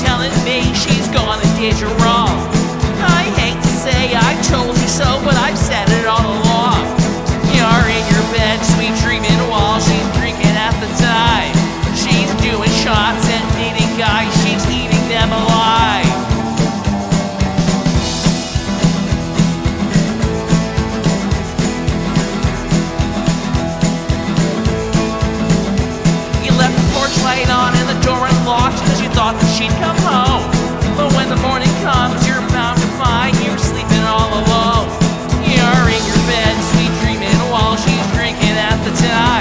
telling me she's gonna did you wrong. I hate to say I told you so, but I've said it all along. You're in your bed, sweet dreaming while she's drinking at the time. She's doing shots and dating guys, she's eating them alive. You left the porch light on and the door unlocked because you thought that she'd come home. But when the morning comes, you're bound to find you're sleeping all alone. You're in your bed, sweet dreaming while she's drinking at the time.